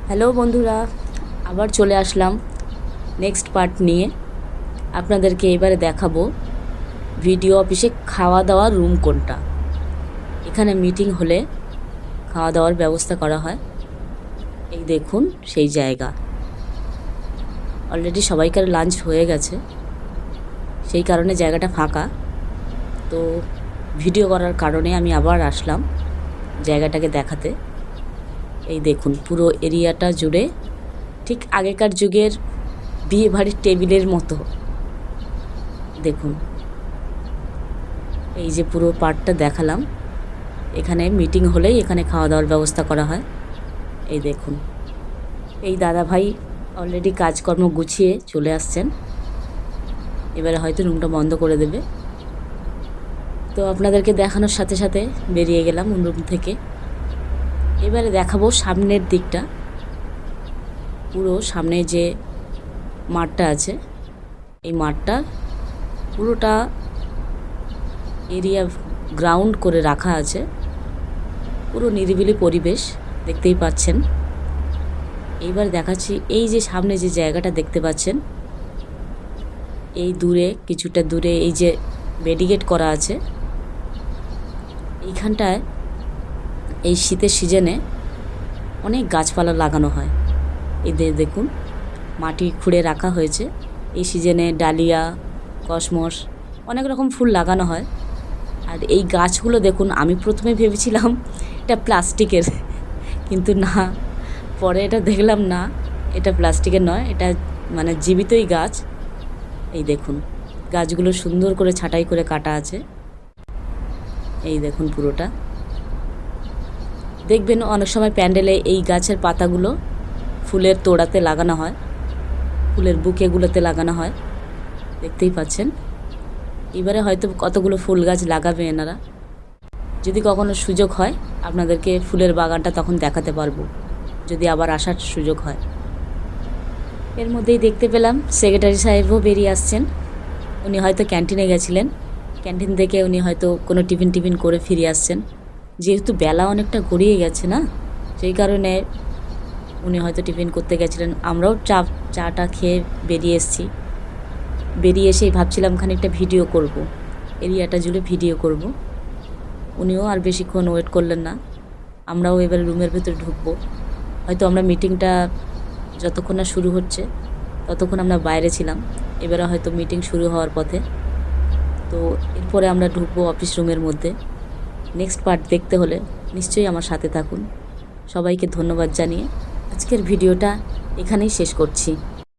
Hello বন্ধুরা, আবার চলে আসলাম নেক্সট পার্ট নিয়ে। আপনাদেরকে এবারে দেখাবো ভিডিও অফিসে খাওয়া দাওয়ার রুম কোনটা। এখানে মিটিং হলে খাওয়া দাওয়ার ব্যবস্থা করা হয়। এই দেখুন সেই জায়গা। অলরেডি সবাইকার লাঞ্চ হয়ে গেছে, সেই কারণে জায়গাটা ফাঁকা। তো ভিডিও করার কারণে আমি আবার আসলাম জায়গাটাকে দেখাতে। এই দেখুন পুরো এরিয়াটা জুড়ে ঠিক আগেকার যুগের বিয়ে বাড়ির টেবিলের মতো। দেখুন এই যে পুরো পার্টটা দেখালাম, এখানে মিটিং হলেই এখানে খাওয়া দাওয়ার ব্যবস্থা করা হয়। এই দেখুন এই দাদা ভাই অলরেডি কাজকর্ম গুছিয়ে চলে আসছেন, এবারে হয়তো রুমটা বন্ধ করে দেবে। তো আপনাদেরকে দেখানোর সাথে সাথে বেরিয়ে গেলাম রুম থেকে। এবারে দেখাবো সামনের দিকটা। পুরো সামনে যে মাঠটা আছে, এই মাঠটা পুরোটা এরিয়া গ্রাউন্ড করে রাখা আছে। পুরো নিরিবিলি পরিবেশ দেখতেই পাচ্ছেন। এইবার দেখাচ্ছি এই যে সামনে যে জায়গাটা দেখতে পাচ্ছেন, এই দূরে কিছুটা দূরে এই যে ব্যারিকেড করা আছে, এইখানটায় এই শীতের সিজনে অনেক গাছপালা লাগানো হয়। এদের দেখুন মাটি খুঁড়ে রাখা হয়েছে। এই সিজনে ডালিয়া, কসমস, অনেক রকম ফুল লাগানো হয়। আর এই গাছগুলো দেখুন, আমি প্রথমে ভেবেছিলাম এটা প্লাস্টিকের, কিন্তু না, পরে এটা দেখলাম না, এটা প্লাস্টিকের নয়, এটা মানে জীবিতই গাছ। এই দেখুন গাছগুলো সুন্দর করে ছাঁটাই করে কাটা আছে। এই দেখুন পুরোটা দেখবেন অনেক সময় প্যান্ডেলে এই গাছের পাতাগুলো ফুলের তোড়াতে লাগানো হয়, ফুলের বুকেগুলোতে লাগানো হয়, দেখতেই পাচ্ছেন। এবারে হয়তো কতগুলো ফুল গাছ লাগাবে এনারা। যদি কখনো সুযোগ হয় আপনাদেরকে ফুলের বাগানটা তখন দেখাতে পারবো, যদি আবার আসার সুযোগ হয়। এর মধ্যেই দেখতে পেলাম সেক্রেটারি সাহেবও বেরিয়ে আসছেন। উনি হয়তো ক্যান্টিনে গেছিলেন, ক্যান্টিন থেকে উনি হয়তো কোনো টিফিন করে ফিরে আসছেন। যেহেতু বেলা অনেকটা গড়িয়ে গেছে না, সেই কারণে উনি হয়তো টিফিন করতে গেছিলেন। আমরাও চাটা খেয়ে বেরিয়ে এসেছি। বেরিয়ে এসেই ভাবছিলাম খানিকটা ভিডিও করব, এরিয়াটা জুড়ে ভিডিও করব। উনিও আর বেশিক্ষণ ওয়েট করলেন না, আমরাও এবার রুমের ভেতরে ঢুকবো। হয়তো আমরা মিটিংটা যতক্ষণ না শুরু হচ্ছে ততক্ষণ আমরা বাইরে ছিলাম, এবারে হয়তো মিটিং শুরু হওয়ার পথে। তো এরপরে আমরা ঢুকবো অফিস রুমের মধ্যে। নেক্সট পার্ট দেখতে হলে নিশ্চয়ই আমার সাথে থাকুন। সবাইকে ধন্যবাদ জানিয়ে আজকের ভিডিওটা এখানেই শেষ করছি।